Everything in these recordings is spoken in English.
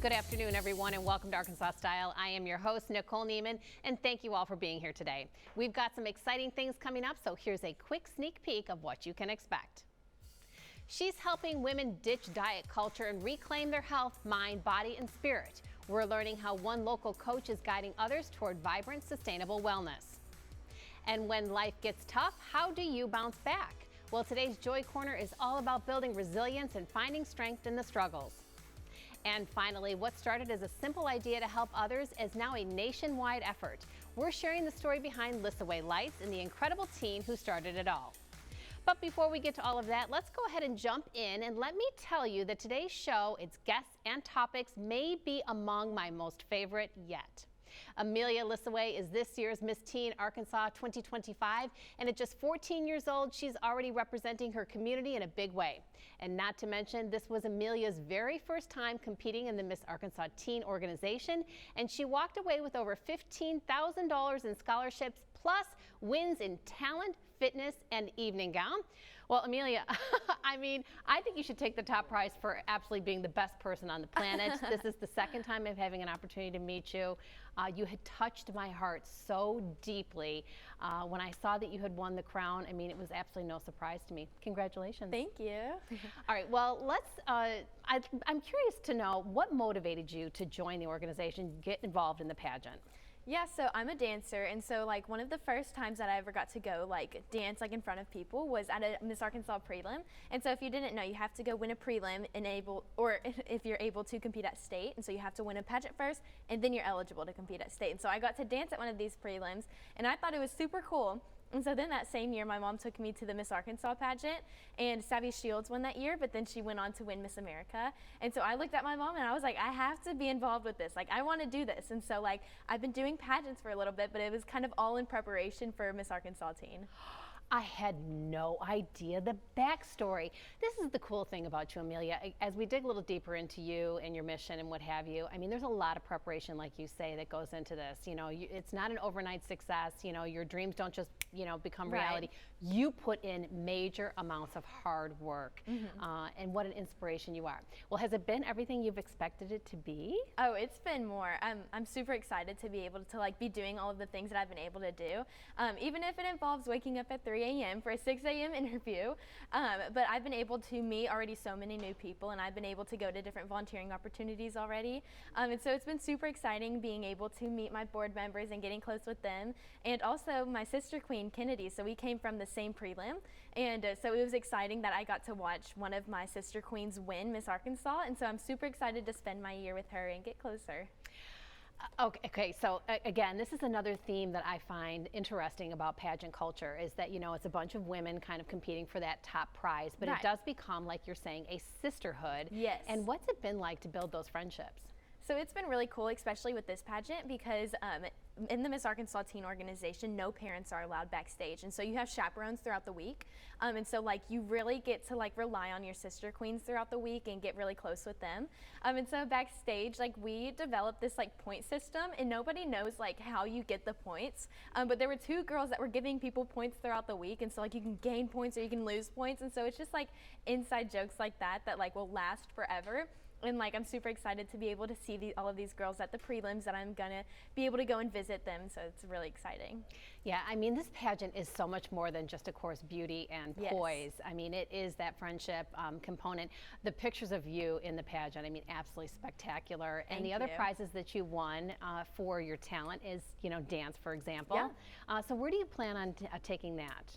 Good afternoon, everyone, and welcome to Arkansas Style. I am your host, Nicole Neiman, and thank you all for being here today. We've got some exciting things coming up, so here's a quick sneak peek of what you can expect. She's helping women ditch diet culture and reclaim their health, mind, body, and spirit. We're learning how one local coach is guiding others toward vibrant, sustainable wellness. And when life gets tough, how do you bounce back? Well, today's Joy Corner is all about building resilience and finding strength in the struggles. And finally, what started as a simple idea to help others is now a nationwide effort. We're sharing the story behind Lissaway Lights and the incredible teen who started it all. But before we get to all of that, let's go ahead and jump in and let me tell you that today's show, its guests and topics may be among my most favorite yet. Amelia Lissaway is this year's Miss Teen Arkansas 2025, and at just 14 years old, she's already representing her community in a big way. And not to mention, this was Amelia's very first time competing in the Miss Arkansas Teen organization, and she walked away with over $15,000 in scholarships, plus wins in talent, fitness, and evening gown. Well, Amelia, I think you should take the top prize for absolutely being the best person on the planet. This is the second time I'm having an opportunity to meet you. You had touched my heart so deeply when I saw that you had won the crown. I mean, it was absolutely no surprise to me. Congratulations. Thank you. All right, well, I'm curious to know what motivated you to join the organization, get involved in the pageant. Yeah, so I'm a dancer, and so like one of the first times that I ever got to go dance in front of people was at a Miss Arkansas prelim. And so if you didn't know, you have to go win a prelim or if you're able to compete at state. And so you have to win a pageant first, and then you're eligible to compete at state. And so I got to dance at one of these prelims, and I thought it was super cool. And so then that same year, my mom took me to the Miss Arkansas pageant, and Savvy Shields won that year, but then she went on to win Miss America. And so I looked at my mom and I was like, I have to be involved with this. Like, I want to do this. And so I've been doing pageants for a little bit, but it was kind of all in preparation for Miss Arkansas Teen. I had no idea the backstory. This is the cool thing about you, Amelia. As we dig a little deeper into you and your mission and what have you, I mean, there's a lot of preparation, like you say, that goes into this. You know, it's not an overnight success. You know, your dreams don't just, become reality. Right. You put in major amounts of hard work, and what an inspiration you are. Well, has it been everything you've expected it to be? Oh, it's been more. I'm super excited to be able to be doing all of the things that I've been able to do, even if it involves waking up at 3 a.m. for a 6 a.m. interview. But I've been able to meet already so many new people, and I've been able to go to different volunteering opportunities already. And so it's been super exciting being able to meet my board members and getting close with them, and also my sister queen, Kennedy. So we came from the same prelim, and so it was exciting that I got to watch one of my sister queens win Miss Arkansas, and so I'm super excited to spend my year with her and get closer. Okay, so again, this is another theme that I find interesting about pageant culture is that, it's a bunch of women kind of competing for that top prize, but Right. It does become, like you're saying, a sisterhood. Yes. And what's it been like to build those friendships? So it's been really cool, especially with this pageant, because in the Miss Arkansas Teen organization, no parents are allowed backstage. And so you have chaperones throughout the week. And so you really get to rely on your sister queens throughout the week and get really close with them. And so backstage, we developed this point system, and nobody knows how you get the points. But there were 2 girls that were giving people points throughout the week. And so you can gain points or you can lose points. And so it's just inside jokes like that will last forever. And I'm super excited to be able to see all of these girls at the prelims, that I'm gonna be able to go and visit them, so it's really exciting. Yeah, I mean, this pageant is so much more than just, of course, beauty and poise. Yes. I mean, it is that friendship component. The pictures of you in the pageant, I mean, absolutely spectacular. And the other prizes that you won for your talent is, dance, for example. Yeah. So where do you plan on taking that?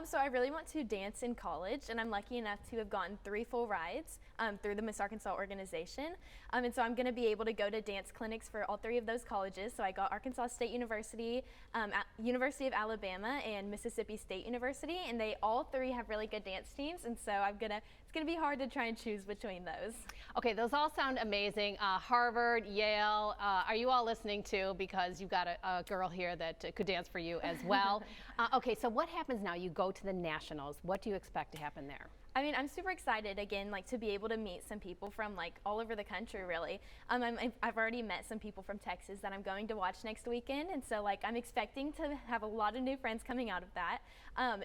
So I really want to dance in college, and I'm lucky enough to have gotten 3 full rides through the Miss Arkansas organization. And so I'm going to be able to go to dance clinics for all 3 of those colleges. So I got Arkansas State University, University of Alabama, and Mississippi State University, and they all 3 have really good dance teams. And so it's going to be hard to try and choose between those. Okay, those all sound amazing. Harvard, Yale, are you all listening too? Because you've got a girl here that could dance for you as well. Okay, so what happens now? You go to the nationals. What do you expect to happen there? I mean, I'm super excited again, like to be able to meet some people from like all over the country, really. I've already met some people from Texas that I'm going to watch next weekend, and so like I'm expecting to have a lot of new friends coming out of that.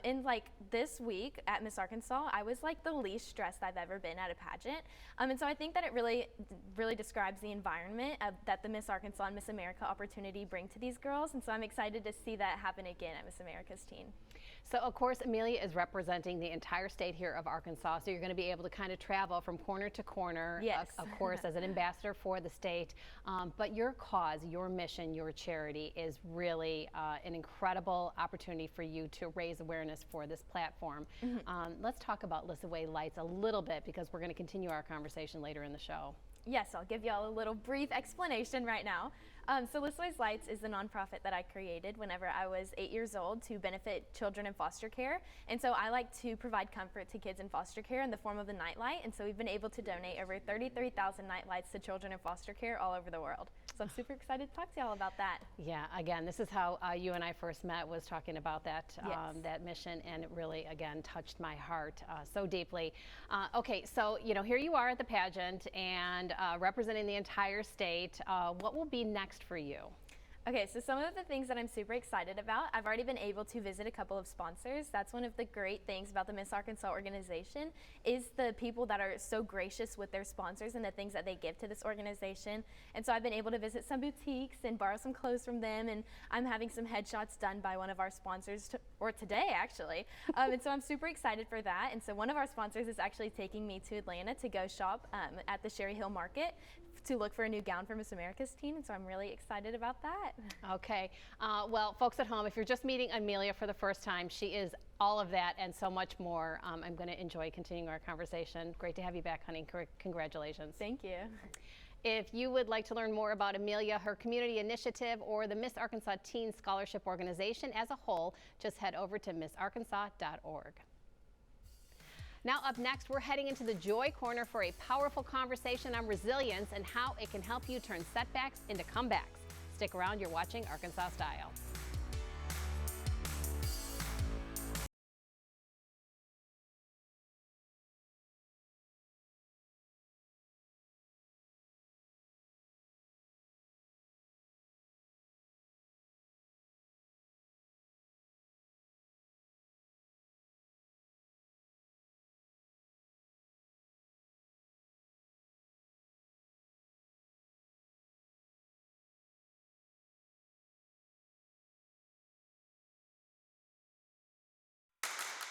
And like this week at Miss Arkansas, I was like the least stressed I've ever been at a pageant. And so I think that it really describes the environment that the Miss Arkansas and Miss America opportunity bring to these girls. And so I'm excited to see that happen again at Miss America's teen. So, of course, Amelia is representing the entire state here of Arkansas, so you're going to be able to kind of travel from corner to corner, yes. Of course, as an ambassador for the state. But your cause, your mission, your charity is really an incredible opportunity for you to raise awareness for this platform. Let's talk about Lissaway Lights a little bit, because we're going to continue our conversation later in the show. Yes, I'll give y'all a little brief explanation right now. So Lissaway's Lights is the nonprofit that I created whenever I was 8 years old to benefit children in foster care. And so I like to provide comfort to kids in foster care in the form of the nightlight. And so we've been able to donate over 33,000 nightlights to children in foster care all over the world. So I'm super excited to talk to y'all about that. Yeah, again, this is how you and I first met, was talking about that, Yes. that mission, and it really, again, touched my heart so deeply. Okay, so, you know, here you are at the pageant and representing the entire state. What will be next for you? Okay, so some of the things that I'm super excited about, I've already been able to visit a couple of sponsors. That's one of the great things about the Miss Arkansas organization, is the people that are so gracious with their sponsors and the things that they give to this organization. And so I've been able to visit some boutiques and borrow some clothes from them, and I'm having some headshots done by one of our sponsors, or today actually. And so I'm super excited for that. And so one of our sponsors is actually taking me to Atlanta to go shop at the Sherry Hill Market to look for a new gown for Miss America's teen, and so I'm really excited about that. Okay, well, folks at home, if you're just meeting Amelia for the first time, she is all of that and so much more. I'm going to enjoy continuing our conversation. Great to have you back, honey. Congratulations. Thank you. If you would like to learn more about Amelia, her community initiative, or the Miss Arkansas Teen Scholarship Organization as a whole, just head over to missarkansas.org. Now up next, we're heading into the Joy Corner for a powerful conversation on resilience and how it can help you turn setbacks into comebacks. Stick around, you're watching Arkansas Style.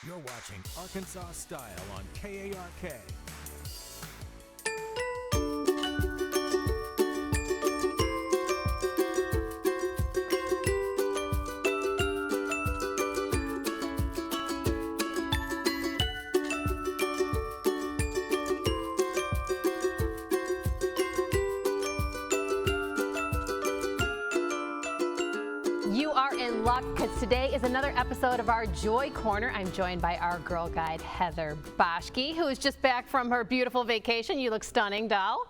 You're watching Arkansas Style on KARK. You are in luck, because today is another episode of our Joy Corner. I'm joined by our girl guide, Heather Boschke, who is just back from her beautiful vacation. You look stunning, doll.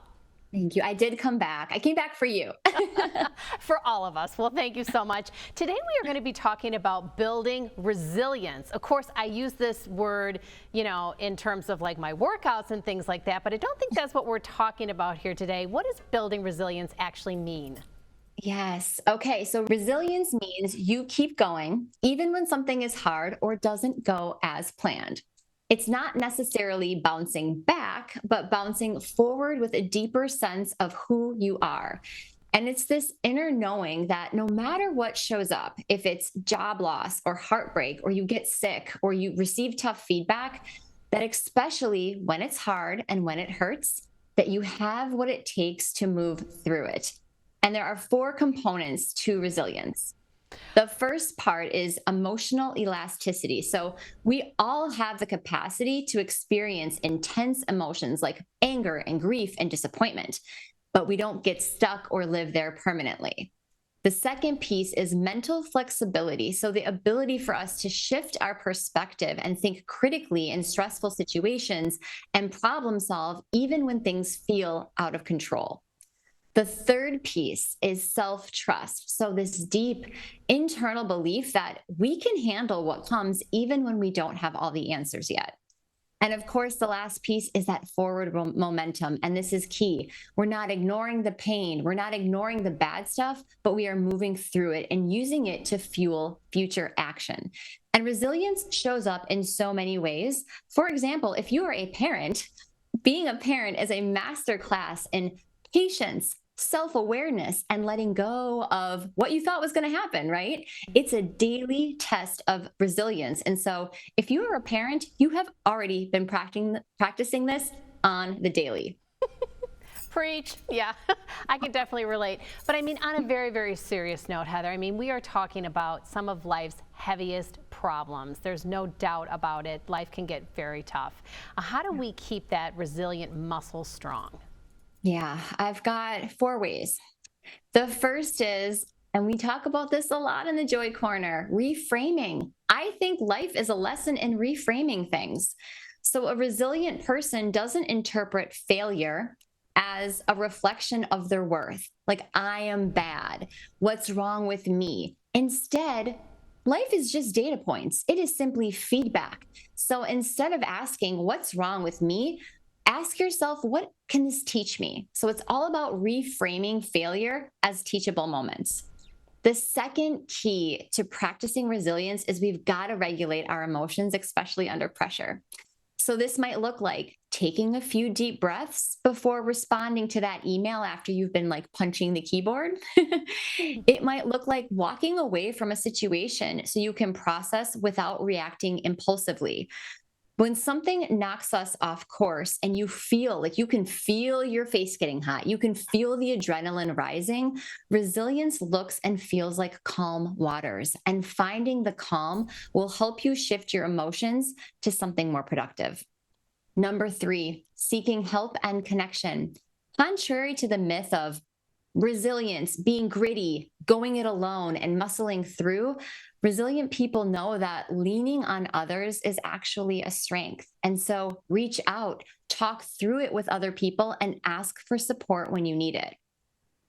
Thank you. I did come back. I came back for you. For all of us. Well, thank you so much. Today we are going to be talking about building resilience. Of course, I use this word, you know, in terms of like my workouts and things like that, but I don't think that's what we're talking about here today. What does building resilience actually mean? Yes. Okay. So resilience means you keep going even when something is hard or doesn't go as planned. It's not necessarily bouncing back, but bouncing forward with a deeper sense of who you are. And it's this inner knowing that no matter what shows up, if it's job loss or heartbreak, or you get sick, or you receive tough feedback, that especially when it's hard and when it hurts, that you have what it takes to move through it. And there are 4 components to resilience. The first part is emotional elasticity. So we all have the capacity to experience intense emotions like anger and grief and disappointment, but we don't get stuck or live there permanently. The second piece is mental flexibility. So the ability for us to shift our perspective and think critically in stressful situations and problem solve even when things feel out of control. The third piece is self-trust. So this deep internal belief that we can handle what comes even when we don't have all the answers yet. And of course, the last piece is that forward momentum. And this is key. We're not ignoring the pain, we're not ignoring the bad stuff, but we are moving through it and using it to fuel future action. And resilience shows up in so many ways. For example, if you are a parent, being a parent is a masterclass in patience, self-awareness, and letting go of what you thought was going to happen, right? It's a daily test of resilience. And so if you are a parent, you have already been practicing this on the daily. Preach. Yeah, I can definitely relate. But I mean, on a very, very serious note, Heather, I mean, we are talking about some of life's heaviest problems. There's no doubt about it. Life can get very tough. How do we keep that resilient muscle strong? Yeah, I've got 4 ways. The first is, and we talk about this a lot in the Joy Corner, reframing. I think life is a lesson in reframing things. So a resilient person doesn't interpret failure as a reflection of their worth. Like, I am bad. What's wrong with me? Instead, life is just data points. It is simply feedback. So instead of asking, what's wrong with me? Ask yourself, what can this teach me? So it's all about reframing failure as teachable moments. The second key to practicing resilience is we've got to regulate our emotions, especially under pressure. So this might look like taking a few deep breaths before responding to that email after you've been like punching the keyboard. It might look like walking away from a situation so you can process without reacting impulsively. When something knocks us off course and you feel like you can feel your face getting hot, you can feel the adrenaline rising, resilience looks and feels like calm waters. And finding the calm will help you shift your emotions to something more productive. Number 3, seeking help and connection. Contrary to the myth of resilience, being gritty, going it alone, and muscling through, resilient people know that leaning on others is actually a strength. And so reach out, talk through it with other people, and ask for support when you need it.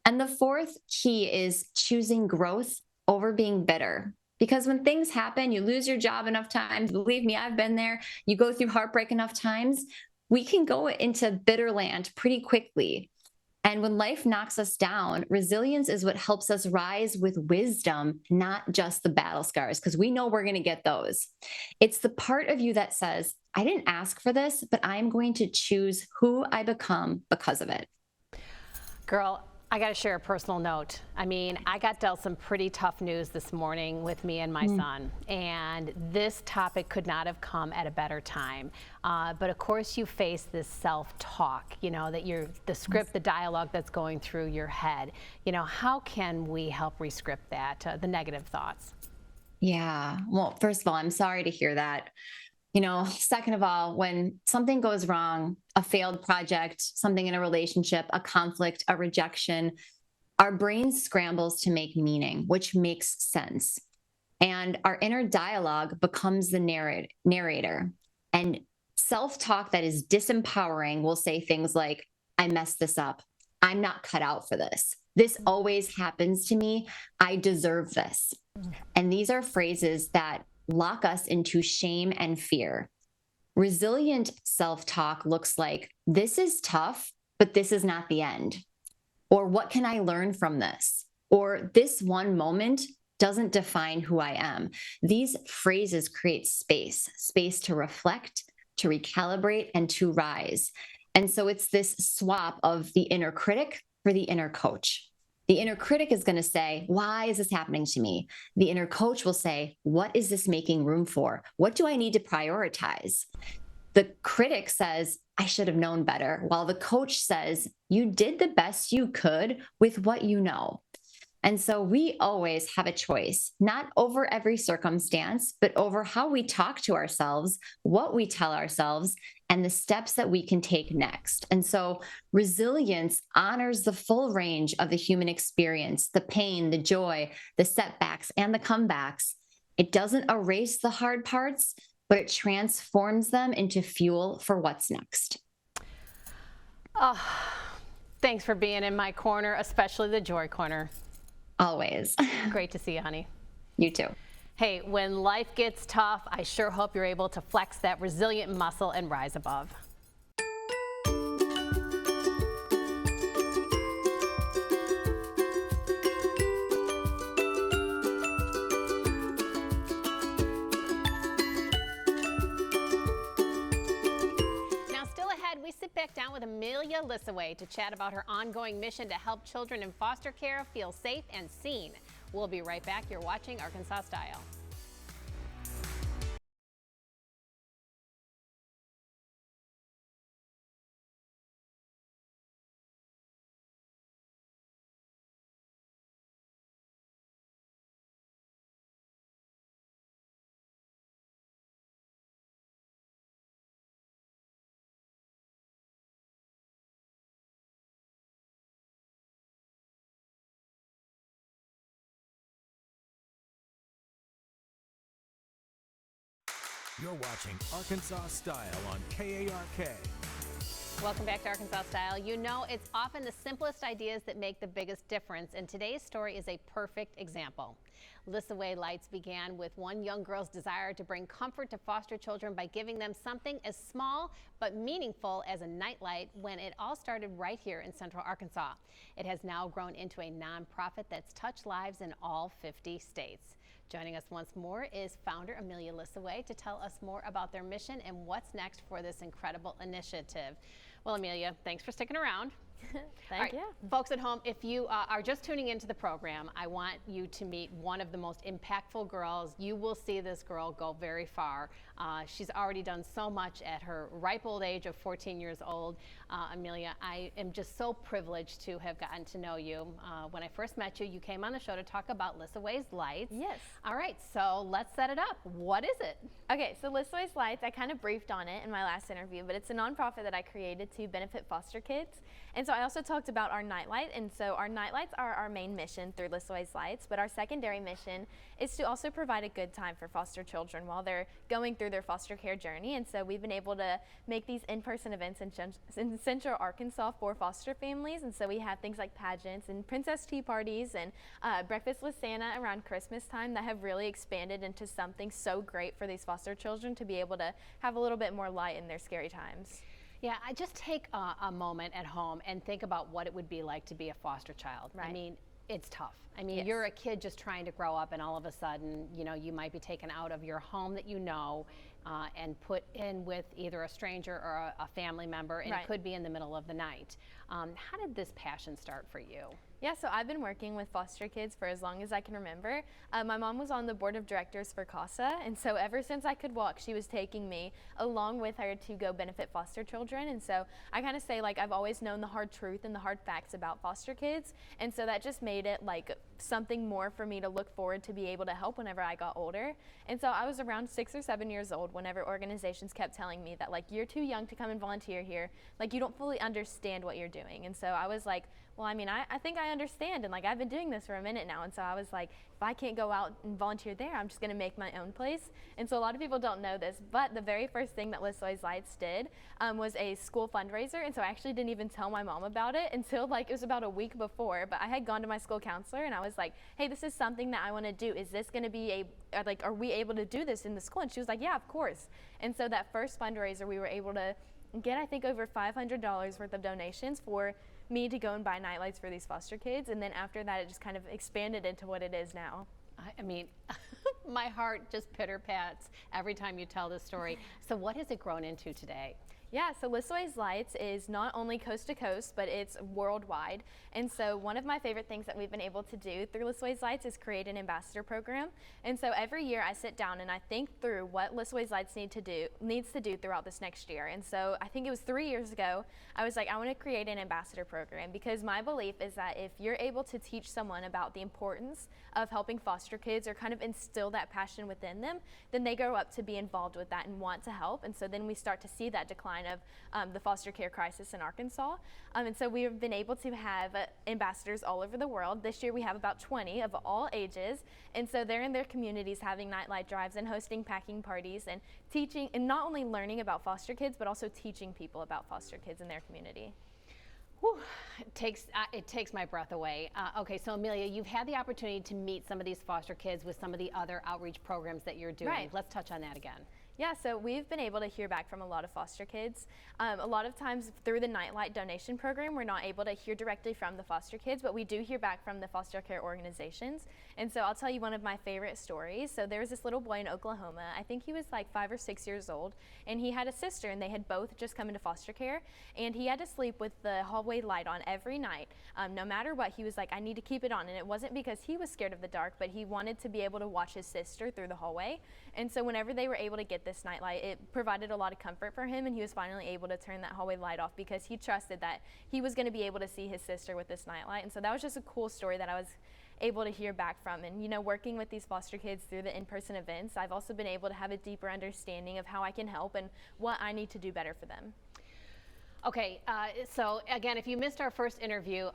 And the 4th key is choosing growth over being bitter. Because when things happen, you lose your job enough times, believe me, I've been there, you go through heartbreak enough times, we can go into bitter land pretty quickly. And when life knocks us down, resilience is what helps us rise with wisdom, not just the battle scars, because we know we're going to get those. It's the part of you that says, I didn't ask for this, but I'm going to choose who I become because of it. Girl, I got to share a personal note. I mean, I got dealt some pretty tough news this morning with me and my son, and this topic could not have come at a better time. But of course, you face this self-talk, you know, that the script, the dialogue that's going through your head. You know, how can we help rescript that, the negative thoughts? Yeah. Well, first of all, I'm sorry to hear that. You know, second of all, when something goes wrong, a failed project, something in a relationship, a conflict, a rejection, our brain scrambles to make meaning, which makes sense. And our inner dialogue becomes the narrator. And self-talk that is disempowering will say things like, I messed this up. I'm not cut out for this. This always happens to me. I deserve this. And these are phrases that lock us into shame and fear. Resilient self-talk looks like, this is tough, but this is not the end. Or what can I learn from this? Or this one moment doesn't define who I am. These phrases create space to reflect, to recalibrate, and to rise. And so it's this swap of the inner critic for the inner coach. The inner critic is going to say, why is this happening to me? The inner coach will say, what is this making room for? What do I need to prioritize? The critic says, I should have known better, while the coach says, you did the best you could with what you know. And so we always have a choice, not over every circumstance, but over how we talk to ourselves, what we tell ourselves, and the steps that we can take next. And so resilience honors the full range of the human experience, the pain, the joy, the setbacks, and the comebacks. It doesn't erase the hard parts, but it transforms them into fuel for what's next. Oh, thanks for being in my corner, especially the Joy Corner. Always. Great to see you, honey. You too. Hey, when life gets tough, I sure hope you're able to flex that resilient muscle and rise above. Now, still ahead, we sit back down with Amelia Lissaway to chat about her ongoing mission to help children in foster care feel safe and seen. We'll be right back. You're watching Arkansas Style. You're watching Arkansas Style on KARK. Welcome back to Arkansas Style. You know, it's often the simplest ideas that make the biggest difference, and today's story is a perfect example. Lissaway Lights began with one young girl's desire to bring comfort to foster children by giving them something as small but meaningful as a nightlight, when it all started right here in Central Arkansas. It has now grown into a nonprofit that's touched lives in all 50 states. Joining us once more is founder Amelia Lissaway to tell us more about their mission and what's next for this incredible initiative. Well, Amelia, thanks for sticking around. Thank you. Folks at home, if you are just tuning into the program, I want you to meet one of the most impactful girls. You will see this girl go very far. She's already done so much at her ripe old age of 14 years old. Amelia, I am just so privileged to have gotten to know you. When I first met you, you came on the show to talk about Lissaway's Lights. Yes. All right, so let's set it up. What is it? Okay, so Lissaway's Lights, I kind of briefed on it in my last interview, but it's a nonprofit that I created to benefit foster kids. And so I also talked about our nightlight, and so our nightlights are our main mission through Lissaway's Lights, but our secondary mission is to also provide a good time for foster children while they're going through their foster care journey. And so we've been able to make these in-person events in Central Arkansas for foster families, and so we have things like pageants and princess tea parties and breakfast with Santa around Christmas time that have really expanded into something so great for these foster children to be able to have a little bit more light in their scary times. Yeah, I just take a moment at home and think about what it would be like to be a foster child. Right. I mean, it's tough. I mean, Yes. you're a kid just trying to grow up, and all of a sudden, you know, you might be taken out of your home that you know and put in with either a stranger or a family member, and Right. it could be in the middle of the night. How did this passion start for you? Yeah, so I've been working with foster kids for as long as I can remember. My mom was on the board of directors for CASA, and so ever since I could walk, she was taking me along with her to go benefit foster children. And so I kind of say, like, I've always known the hard truth and the hard facts about foster kids, and so that just made it like something more for me to look forward to be able to help whenever I got older. And so I was around 6 or 7 years old whenever organizations kept telling me that, like, you're too young to come and volunteer here, like, you don't fully understand what you're doing. And so I was like, well, I mean, I think I understand, and like I've been doing this for a minute now, and so I was like, if I can't go out and volunteer there, I'm just going to make my own place. And so a lot of people don't know this, but the very first thing that Lissaway's Lights did was a school fundraiser, and so I actually didn't even tell my mom about it until like it was about a week before. But I had gone to my school counselor, and I was like, hey, this is something that I want to do. Is this going to be are we able to do this in the school? And she was like, yeah, of course. And so that first fundraiser, we were able to get, I think, over $500 worth of donations for me to go and buy nightlights for these foster kids. And then after that, it just kind of expanded into what it is now. I mean, my heart just pitter-pats every time you tell this story. So what has it grown into today? Yeah, so Lissaway's Lights is not only coast to coast, but it's worldwide. And so one of my favorite things that we've been able to do through Lissaway's Lights is create an ambassador program. And so every year I sit down and I think through what Lissaway's Lights needs to do throughout this next year. And so I think it was 3 years ago, I was like, I want to create an ambassador program, because my belief is that if you're able to teach someone about the importance of helping foster kids or kind of instill that passion within them, then they grow up to be involved with that and want to help. And so then we start to see that decline of the foster care crisis in Arkansas. And so we've been able to have ambassadors all over the world. This year we have about 20 of all ages. And so they're in their communities having nightlight drives and hosting packing parties and teaching, and not only learning about foster kids, but also teaching people about foster kids in their community. Whew, it takes my breath away. Okay, so Amelia, you've had the opportunity to meet some of these foster kids with some of the other outreach programs that you're doing. Right. Let's touch on that again. Yeah, so we've been able to hear back from a lot of foster kids. A lot of times through the Nightlight donation program, we're not able to hear directly from the foster kids, but we do hear back from the foster care organizations. And so I'll tell you one of my favorite stories. So there was this little boy in Oklahoma. I think he was like 5 or 6 years old, and he had a sister, and they had both just come into foster care, and he had to sleep with the hallway light on every night. No matter what, he was like, I need to keep it on. And it wasn't because he was scared of the dark, but he wanted to be able to watch his sister through the hallway. And so whenever they were able to get this nightlight, it provided a lot of comfort for him, and he was finally able to turn that hallway light off because he trusted that he was going to be able to see his sister with this nightlight. And so that was just a cool story that I was able to hear back from. And you know, working with these foster kids through the in-person events, I've also been able to have a deeper understanding of how I can help and what I need to do better for them. Okay, so again, if you missed our first interview,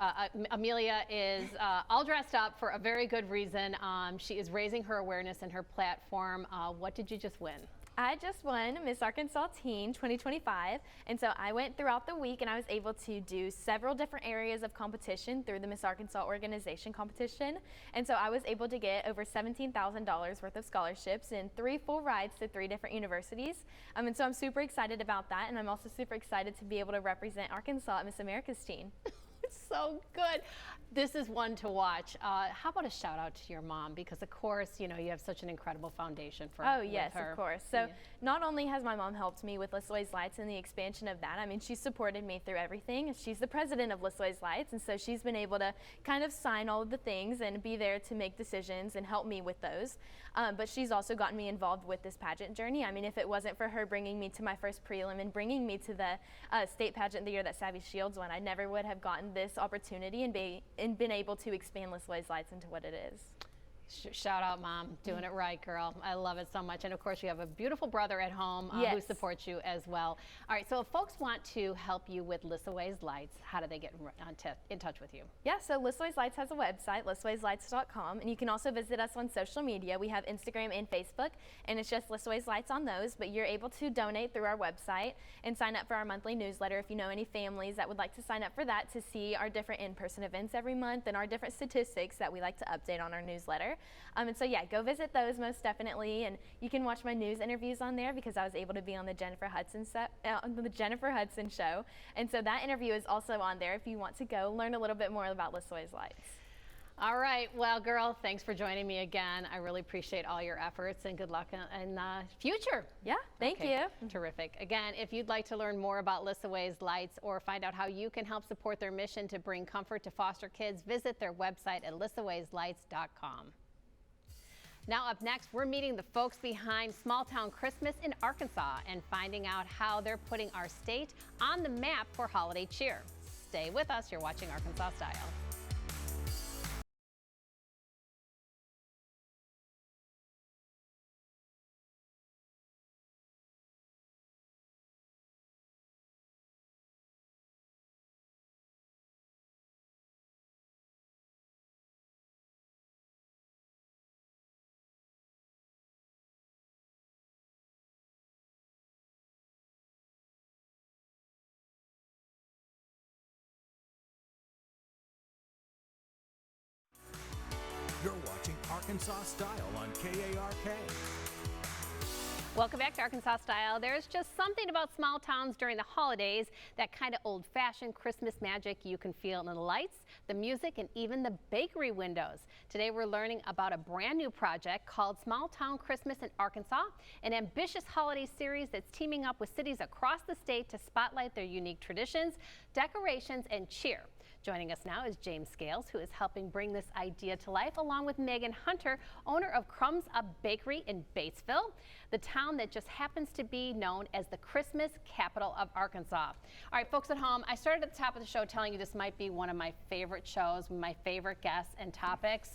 Amelia is all dressed up for a very good reason. She is raising her awareness in her platform. What did you just win? I just won Miss Arkansas Teen 2025, and so I went throughout the week and I was able to do several different areas of competition through the Miss Arkansas organization competition, and so I was able to get over $17,000 worth of scholarships and 3 full rides to 3 different universities, and so I'm super excited about that, and I'm also super excited to be able to represent Arkansas at Miss America's Teen. It's so good. This is one to watch. How about a shout out to your mom? Because of course, you know, you have such an incredible foundation for Oh yes, her. of course. So Yeah. not only has my mom helped me with Listoway's Lights and the expansion of that, I mean, she's supported me through everything. She's the president of Listoway's Lights, and so she's been able to kind of sign all of the things and be there to make decisions and help me with those. But she's also gotten me involved with this pageant journey. I mean, if it wasn't for her bringing me to my first prelim and bringing me to the state pageant the year that Savvy Shields won, I never would have gotten this opportunity and been able to expand Listoway's Lights into what it is. Shout out, Mom. Doing it right, girl. I love it so much. And of course, you have a beautiful brother at home who Yes. supports you as well. All right, so if folks want to help you with Listoway's Lights, how do they get in touch with you? Yeah, so Listoway's Lights has a website, listwayslights.com, and you can also visit us on social media. We have Instagram and Facebook, and it's just Listoway's Lights on those, but you're able to donate through our website and sign up for our monthly newsletter if you know any families that would like to sign up for that to see our different in-person events every month and our different statistics that we like to update on our newsletter. And so yeah, go visit those most definitely, and you can watch my news interviews on there because I was able to be on the Jennifer Hudson show, and so that interview is also on there if you want to go learn a little bit more about Listoway's Lights. All right, well, girl, thanks for joining me again. I really appreciate all your efforts, and good luck in the future. Yeah, thank Okay, you. Terrific. Again, if you'd like to learn more about Listoway's Lights or find out how you can help support their mission to bring comfort to foster kids, visit their website at listowayslights.com. Now up next, we're meeting the folks behind Small Town Christmas in Arkansas and finding out how they're putting our state on the map for holiday cheer. Stay with us. You're watching Arkansas Style. You're watching Arkansas Style on KARK. Welcome back to Arkansas Style. There's just something about small towns during the holidays, that kind of old-fashioned Christmas magic you can feel in the lights, the music, and even the bakery windows. Today we're learning about a brand new project called Small Town Christmas in Arkansas, an ambitious holiday series that's teaming up with cities across the state to spotlight their unique traditions, decorations, and cheer. Joining us now is James Scales, who is helping bring this idea to life, along with Megan Hunter, owner of Crumbs Up Bakery in Batesville, the town that just happens to be known as the Christmas capital of Arkansas. All right, folks at home, I started at the top of the show telling you this might be one of my favorite shows, my favorite guests and topics.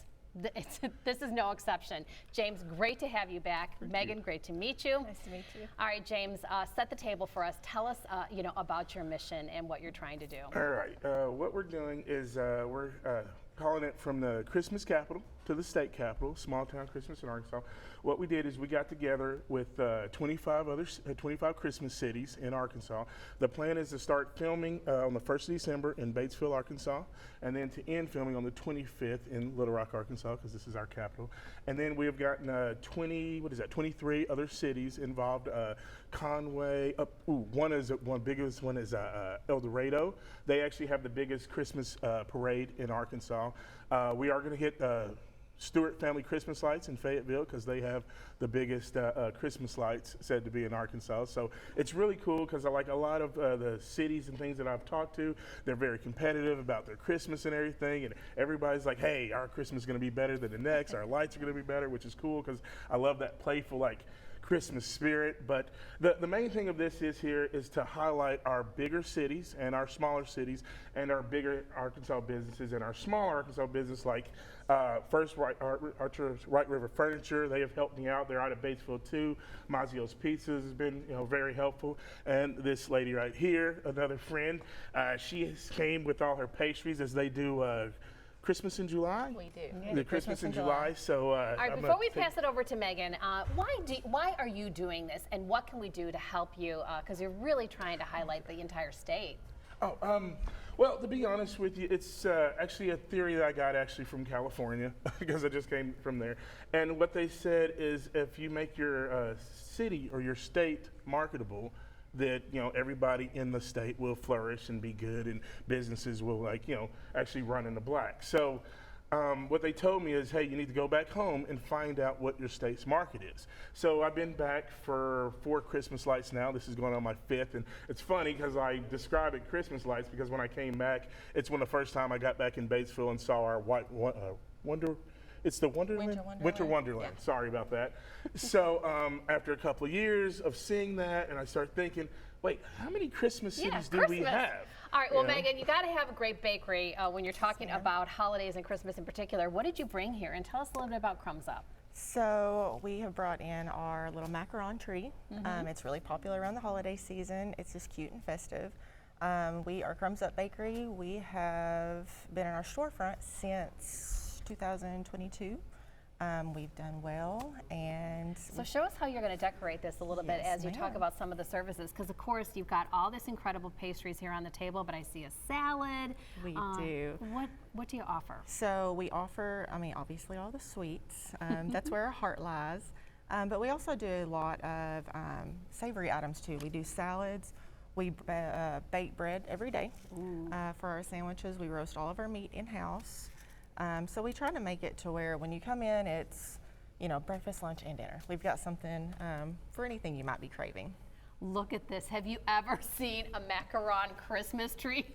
This is no exception. James, great to have you back. Megan, great to meet you. Nice to meet you. All right, James, set the table for us. Tell us, about your mission and what you're trying to do. All right. What we're doing is we're calling it from the Christmas capital to the state capital, small town Christmas in Arkansas. What we did is we got together with 25 Christmas cities in Arkansas. The plan is to start filming on the 1st of December in Batesville, Arkansas, and then to end filming on the 25th in Little Rock, Arkansas, because this is our capital. And then we have gotten 23 other cities involved. Conway, one biggest one is El Dorado. They actually have the biggest Christmas parade in Arkansas. We are going to hit Stewart Family Christmas Lights in Fayetteville because they have the biggest Christmas lights said to be in Arkansas. So it's really cool because I like a lot of the cities and things that I've talked to. They're very competitive about their Christmas and everything, and everybody's like, hey, our Christmas is going to be better than the next. Our lights are going to be better, which is cool because I love that playful Christmas spirit. But the main thing of this is to highlight our bigger cities and our smaller cities and our bigger Arkansas businesses and our small Arkansas business like First White River Furniture. They have helped me out. They're out of Batesville too. Mazzio's Pizzas has been very helpful. And this lady right here, another friend, she came with all her pastries as they do Christmas in July. We do. The Christmas in July. So, all right, before we pass it over to Megan, why are you doing this, and what can we do to help you? Because you're really trying to highlight the entire state. Well, to be honest with you, it's actually a theory that I got actually from California because I just came from there. And what they said is if you make your city or your state marketable, that everybody in the state will flourish and be good, and businesses will actually run in the black. So what they told me is, hey, you need to go back home and find out what your state's market is. So I've been back for 4 Christmas lights now. This is going on my 5th, and it's funny because I describe it Christmas lights because when I came back, it's the first time I got back in Batesville and saw our Winter Wonderland. Yeah. Sorry about that. So after a couple of years of seeing that, and I start thinking, wait, how many Christmas cities do we have? All right, well, Megan, you got to have a great bakery when you're talking about holidays and Christmas in particular. What did you bring here? And tell us a little bit about Crumbs Up. So we have brought in our little macaron tree. It's really popular around the holiday season. It's just cute and festive. We are Crumbs Up Bakery. We have been in our storefront since 2022. We've done well, and so show us how you're going to decorate this a little bit as you talk about some of the services, because of course you've got all this incredible pastries here on the table, but I see a salad. We do. What do you offer? So we offer, obviously all the sweets. That's where our heart lies. But we also do a lot of savory items too. We do salads. We bake bread every day for our sandwiches. We roast all of our meat in-house. So we try to make it to where when you come in, it's, breakfast, lunch, and dinner. We've got something for anything you might be craving. Look at this. Have you ever seen a macaron Christmas tree?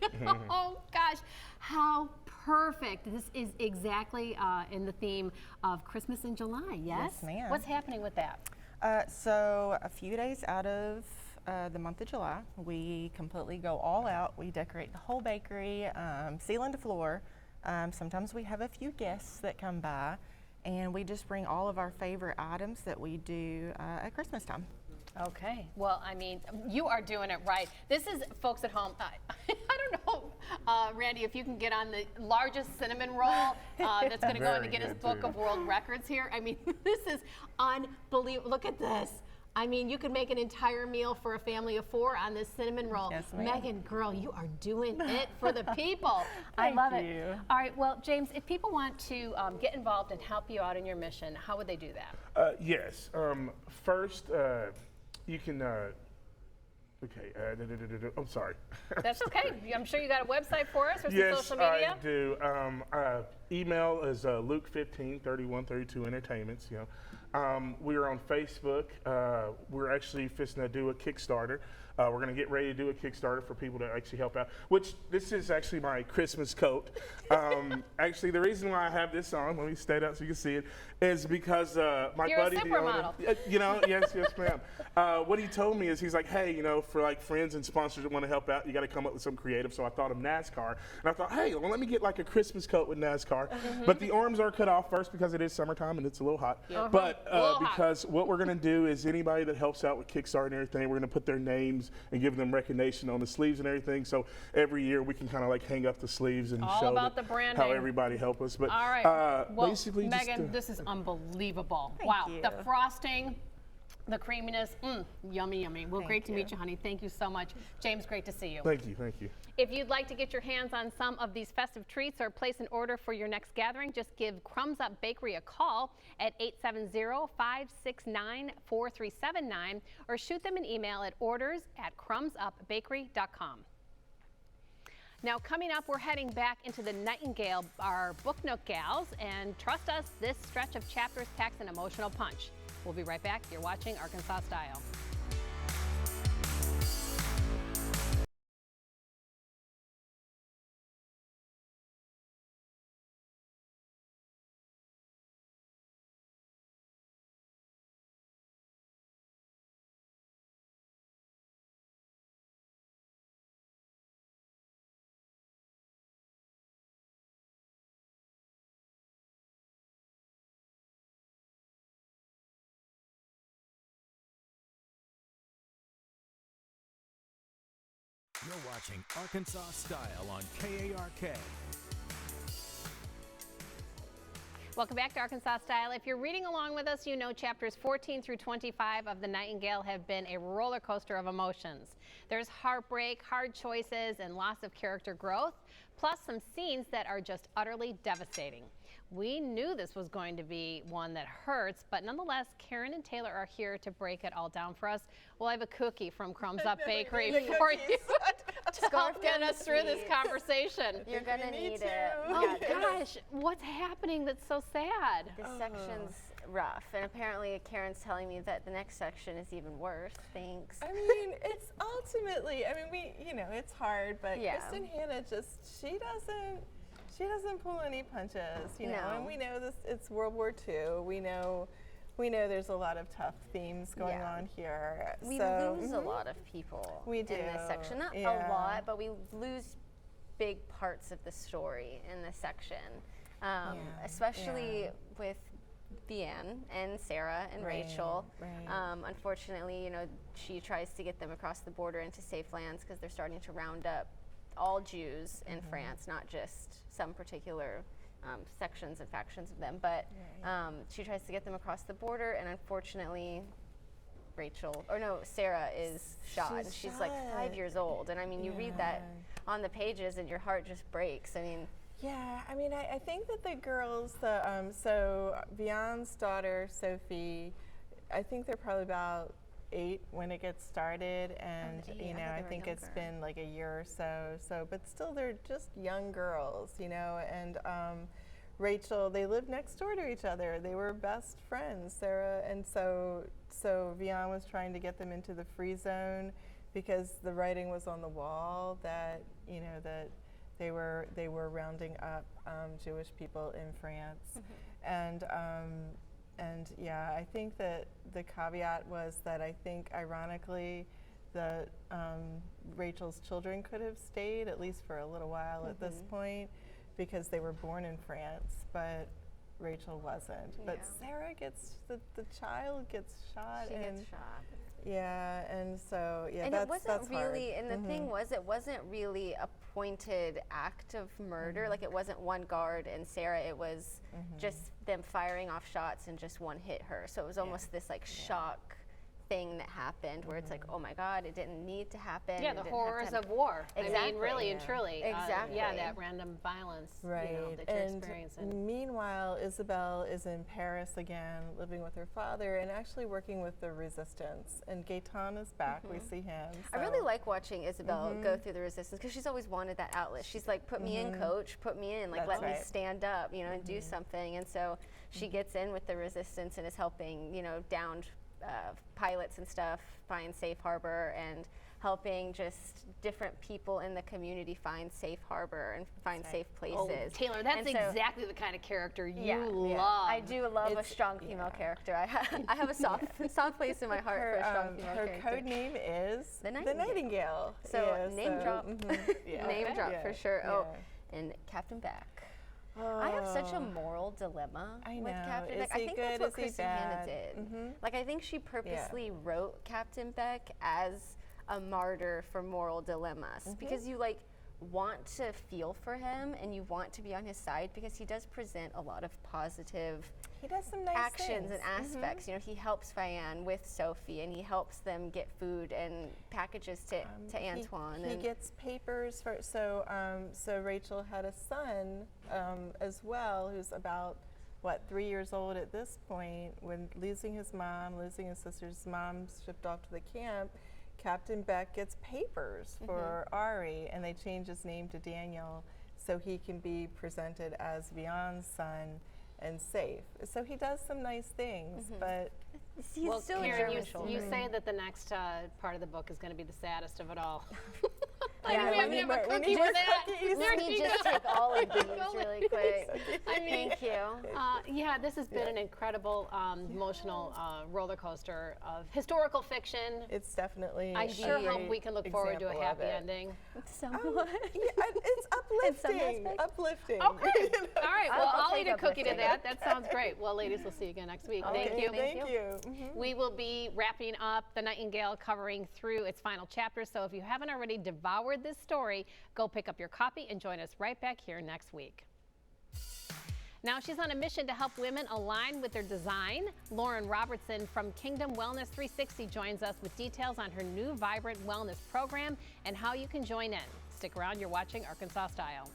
Oh gosh, how perfect. This is exactly in the theme of Christmas in July, yes? Yes, ma'am. What's happening with that? So a few days out of the month of July, we completely go all out. We decorate the whole bakery, ceiling to floor. Sometimes we have a few guests that come by, and we just bring all of our favorite items that we do at Christmas time. Okay, well, you are doing it right. This is, folks at home, I don't know, Randy, if you can get on the largest cinnamon roll that's going to go in the Guinness Book of World Records here. This is unbelievable. Look at this. You could make an entire meal for a family of 4 on this cinnamon roll. Yes, ma'am. Megan, girl, you are doing it for the people. I love it. All right, well, James, if people want to get involved and help you out in your mission, how would they do that? Yes. First, you can. I'm sorry. That's okay. I'm sure you got a website for us or some social media. Yes, I do. Email is Luke153132 Entertainments. We are on Facebook. We're actually fixing to do a Kickstarter. We're going to get ready to do a Kickstarter for people to actually help out, which this is actually my Christmas coat. Actually, the reason why I have this on, let me stand up so you can see it, is because my You're buddy, a supermodel. Yes, ma'am. What he told me is he's like, hey, for friends and sponsors that want to help out, you got to come up with some creative. So I thought of NASCAR, and I thought, hey, well, let me get a Christmas coat with NASCAR are. But the arms are cut off first because it is summertime and it's a little hot. But A little hot. because what we're going to do is anybody that helps out with Kickstarter and everything, we're going to put their names and give them recognition on the sleeves and everything. So every year we can kind of like hang up the sleeves and All show about that the branding. how everybody helped us. But All right. Well, basically, Megan, this is unbelievable. Wow. you. The frosting, the creaminess, yummy, yummy. Well, great to meet you, honey. Thank you so much. James, great to see you. thank you, thank you. If you'd like to get your hands on some of these festive treats or place an order for your next gathering, just give Crumbs Up Bakery a call at 870-569-4379 or shoot them an email at orders@crumbsupbakery.com. Now, coming up, we're heading back into the Nightingale, our Book Nook gals, and trust us, this stretch of chapters packs an emotional punch. We'll be right back. You're watching Arkansas Style. You're watching Arkansas Style on KARK. Welcome back to Arkansas Style. If you're reading along with us, you know chapters 14 through 25 of The Nightingale have been a roller coaster of emotions. There's heartbreak, hard choices, and loss of character growth, plus some scenes that are just utterly devastating. We knew this was going to be one that hurts, but nonetheless, Karen and Taylor are here to break it all down for us. Well, I have a cookie from Crumbs Up Bakery for you to help get us through this conversation. You're gonna need it. Oh gosh, what's happening that's so sad? This section's rough, and apparently Karen's telling me that the next section is even worse. Thanks. I mean, it's ultimately, it's hard, but Yeah. Kristen Hanna she doesn't pull any punches, you know, No. and we know this, it's World War II. We know there's a lot of tough themes going Yeah. on here. We so, lose a lot of people We in this do, section. Not yeah. a lot, but we lose big parts of the story in this section, especially with Vianne and Sarah and Right, Rachel. right. Unfortunately, she tries to get them across the border into safe lands because they're starting to round up all Jews in France, not just some particular sections and factions of them. But she tries to get them across the border, and unfortunately, Sarah is shot. And she's like 5 years old. And I mean, you read that on the pages and your heart just breaks. I mean, Yeah, I mean, I think that the girls, so Vianne's daughter, Sophie, I think they're probably about 8 when it gets started, and eight. I think it's been like a year or so, but still they're just young girls, and Rachel, they lived next door to each other. They were best friends, Sarah, and so Vianne was trying to get them into the free zone because the writing was on the wall that, that they were rounding up Jewish people in France. And yeah, I think that the caveat was that I think, ironically, that Rachel's children could have stayed at least for a little while at this point because they were born in France, but Rachel wasn't. But Sarah gets, the child gets shot. she gets shot. Yeah, and so, And that's it wasn't really, hard. and the thing was, it wasn't really a pointed act of murder. Like, it wasn't one guard and Sarah, it was just them firing off shots and just one hit her. So it was almost this like shock thing that happened where it's like, oh my God, it didn't need to happen. Yeah, It the didn't have to horrors happen. of war. I Exactly. mean, really and truly. Exactly. Yeah, that random violence Right, that you're and experiencing. meanwhile, Isabel is in Paris again, living with her father and actually working with the resistance. And Gaetan is back, we see him. I really so- like watching Isabel go through the resistance because she's always wanted that outlet. She's like, put me in, coach, put me in, like, That's let me right. stand up, and do something. And so she gets in with the resistance and is helping, downed pilots and stuff find safe harbor and helping just different people in the community find safe harbor and find safe places. Oh, Taylor, that's And so- exactly the kind of character you yeah, love. I do love a strong female character. I have a soft place in my heart for a strong female her character. code name is The Nightingale. So Yeah, name drop, yeah. name drop Yeah. for sure. Yeah. Oh, and Captain Back. I have such a moral dilemma I with know. Captain Is Beck. I he think good? that's what Is he Kristen Hanna bad? did. Like, I think she purposely wrote Captain Beck as a martyr for moral dilemmas because you like want to feel for him and you want to be on his side because he does present a lot of positive He does some nice actions things. and aspects. You know, he helps Fianne with Sophie and he helps them get food and packages to Antoine. He and gets papers for so Rachel had a son as well who's about 3 years old at this point when losing his mom, losing his sister's mom, shipped off to the camp. Captain Beck gets papers for Ari, and they change his name to Daniel so he can be presented as Vianne's son and safe. So he does some nice things, but he's Well, still a Karen, German you soldier. say that the next part of the book is going to be the saddest of it all. Yeah, we have a cookie for that. Let me just take all of these really quick. Thank you. Yeah, this has been an incredible emotional roller coaster of historical fiction. it's definitely I a sure hope great we can look forward to a example of happy it. ending. Somewhat. It's uplifting. aspects. Uplifting. Okay. All right. Well, I'll I'll eat take a cookie to uplifting. that. That sounds great. Well, ladies, we'll see you again next week. Thank Okay, you. Thank you. We will be wrapping up The Nightingale, covering through its final chapter. So if you haven't already devoured this story, go pick up your copy and join us right back here next week. Now she's on a mission to help women align with their design. Lauren Robertson from Kingdom Wellness 360 joins us with details on her new Vibrant Wellness program and how you can join in. Stick around, you're watching Arkansas Style.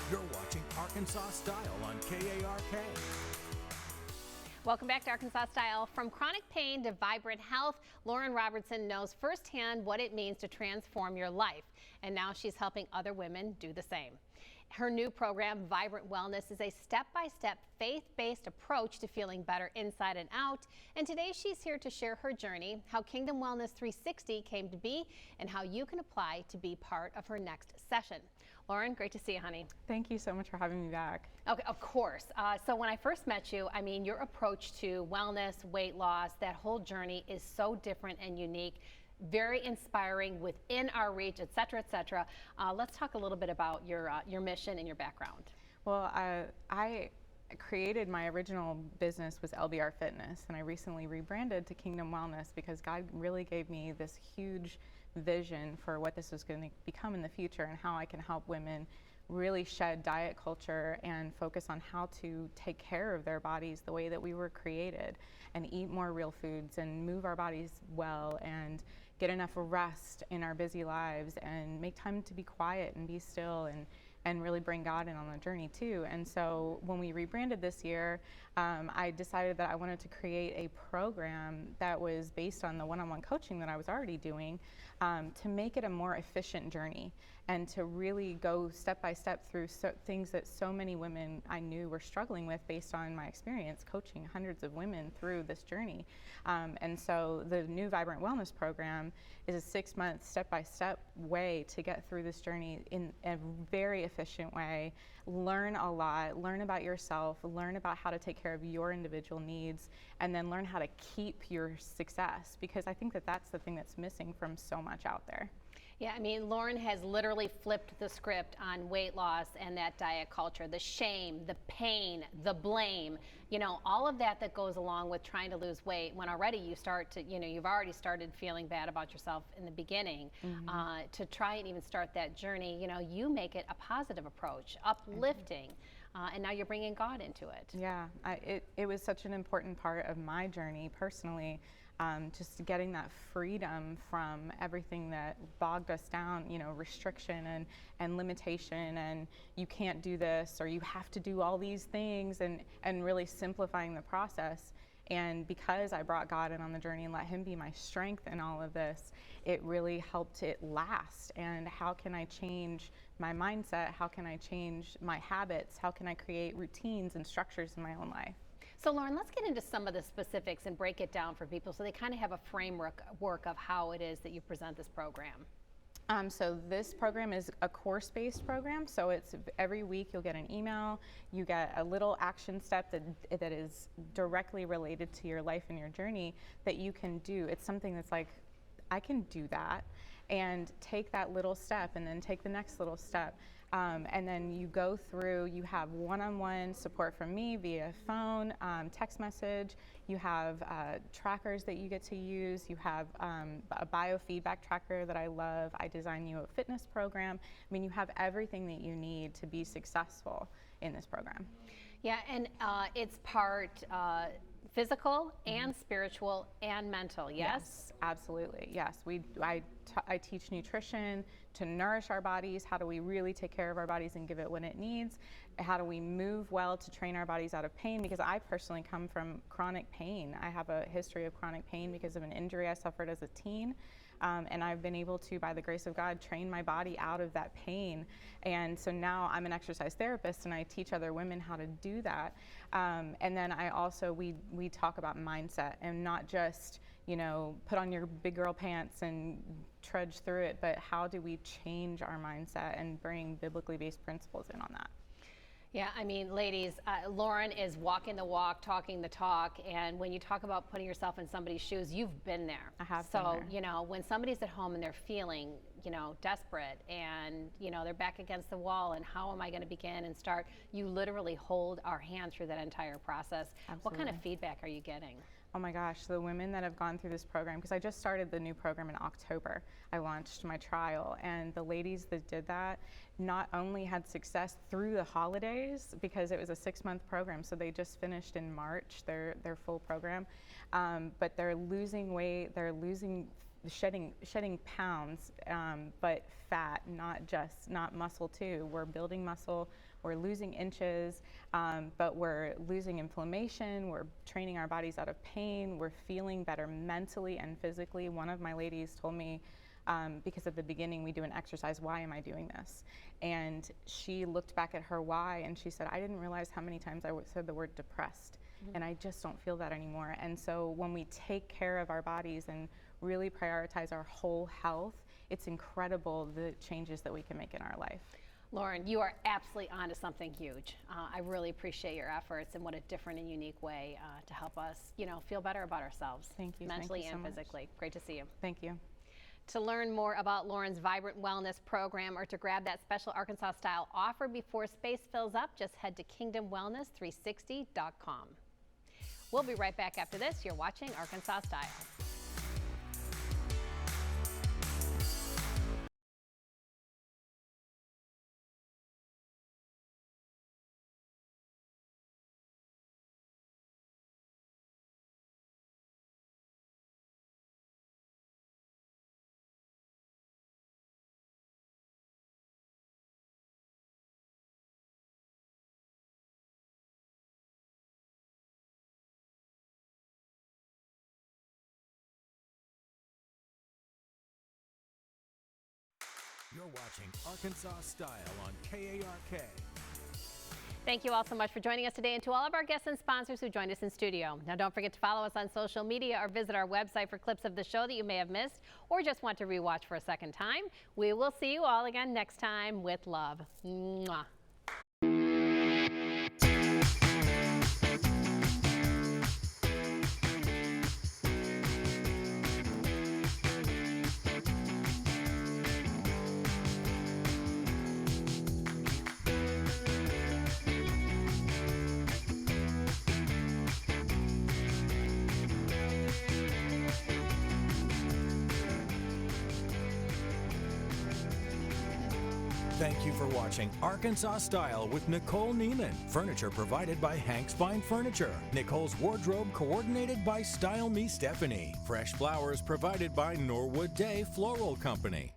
You're watching Arkansas Style on KARK. Welcome back to Arkansas Style. From chronic pain to vibrant health, Lauren Robertson knows firsthand what it means to transform your life. And now she's helping other women do the same. Her new program, Vibrant Wellness, is a step-by-step, faith-based approach to feeling better inside and out. And today she's here to share her journey, how Kingdom Wellness 360 came to be, and how you can apply to be part of her next session. Lauren, great to see you, honey. Thank you so much for having me back. Okay, of course. So when I first met you, I mean, your approach to wellness, weight loss, that whole journey is so different and unique, very inspiring, within our reach, et cetera, et cetera. Let's talk a little bit about your mission and your background. Well, I created my original business was LBR Fitness, and I recently rebranded to Kingdom Wellness because God really gave me this huge vision for what this was going to become in the future and how I can help women really shed diet culture and focus on how to take care of their bodies the way that we were created and eat more real foods and move our bodies well and get enough rest in our busy lives and make time to be quiet and be still and really bring God in on the journey too. And so when we rebranded this year, I decided that I wanted to create a program that was based on the one-on-one coaching that I was already doing, to make it a more efficient journey and to really go step by step through things that so many women I knew were struggling with based on my experience coaching hundreds of women through this journey. And so the new Vibrant Wellness program is a 6-month step-by-step way to get through this journey in a very efficient way. Learn a lot, learn about yourself, learn about how to take care of your individual needs, and then learn how to keep your success, because I think that that's the thing that's missing from so much out there. Yeah, I mean, Lauren has literally flipped the script on weight loss and that diet culture, the shame, the pain, the blame, you know, all of that goes along with trying to lose weight when already you start to, you know, you've already started feeling bad about yourself in the beginning. To try and even start that journey, you know, you make it a positive approach, uplifting, and now you're bringing God into it. Yeah, it was such an important part of my journey personally. Just getting that freedom from everything that bogged us down, you know, restriction and limitation, and you can't do this or you have to do all these things, and really simplifying the process And because I brought God in on the journey and let him be my strength in all of this, it really helped it last. And how can I change my mindset? How can I change my habits? How can I create routines and structures in my own life? So Lauren, let's get into some of the specifics and break it down for people so they kind of have a framework of how it is that you present this program. So this program is a course-based program. So it's every week you'll get an email, you get a little action step that is directly related to your life and your journey that you can do. It's something that's like, I can do that, and take that little step and then take the next little step. And then you go through, you have one-on-one support from me via phone, text message, you have trackers that you get to use, you have a biofeedback tracker that I love, I design you a fitness program. I mean, you have everything that you need to be successful in this program. Yeah, and it's part physical and spiritual and mental, yes? Absolutely, yes. I teach nutrition to nourish our bodies. How do we really take care of our bodies and give it what it needs? How do we move well to train our bodies out of pain? Because I personally come from chronic pain. I have a history of chronic pain because of an injury I suffered as a teen. And I've been able to, by the grace of God, train my body out of that pain. And so now I'm an exercise therapist and I teach other women how to do that. And then I also, we talk about mindset and not just, put on your big girl pants and trudge through it, but how do we change our mindset and bring biblically based principles in on that? Yeah, I mean, ladies, Lauren is walking the walk, talking the talk, and when you talk about putting yourself in somebody's shoes, you've been there. I have so, been there. when somebody's at home and they're feeling, desperate and, they're back against the wall and how am I going to begin and start, you literally hold our hand through that entire process. Absolutely. What kind of feedback are you getting? Oh my gosh, the women that have gone through this program, because I just started the new program in October. I launched my trial, and the ladies that did that not only had success through the holidays, because it was a 6-month program, so they just finished in March their full program, but they're losing weight, they're shedding pounds, but fat, not muscle too. We're building muscle, we're losing inches, but we're losing inflammation, we're training our bodies out of pain, we're feeling better mentally and physically. One of my ladies told me, because at the beginning we do an exercise, why am I doing this? And she looked back at her why and she said, I didn't realize how many times I said the word depressed, and I just don't feel that anymore. And so when we take care of our bodies and really prioritize our whole health, it's incredible the changes that we can make in our life. Lauren, you are absolutely onto something huge. I really appreciate your efforts and what a different and unique way to help us, feel better about ourselves. Thank you. Mentally Thank you so and much. physically. Great to see you. Thank you. To learn more about Lauren's Vibrant Wellness program or to grab that special Arkansas style offer before space fills up, just head to kingdomwellness360.com. We'll be right back after this. You're watching Arkansas Style. You're watching Arkansas Style on KARK. Thank you all so much for joining us today, and to all of our guests and sponsors who joined us in studio. Now don't forget to follow us on social media or visit our website for clips of the show that you may have missed or just want to rewatch for a second time. We will see you all again next time with love. Mwah. Thank you for watching Arkansas Style with Nicole Neiman. Furniture provided by Hank's Fine Furniture. Nicole's wardrobe coordinated by Style Me Stephanie. Fresh flowers provided by Norwood Day Floral Company.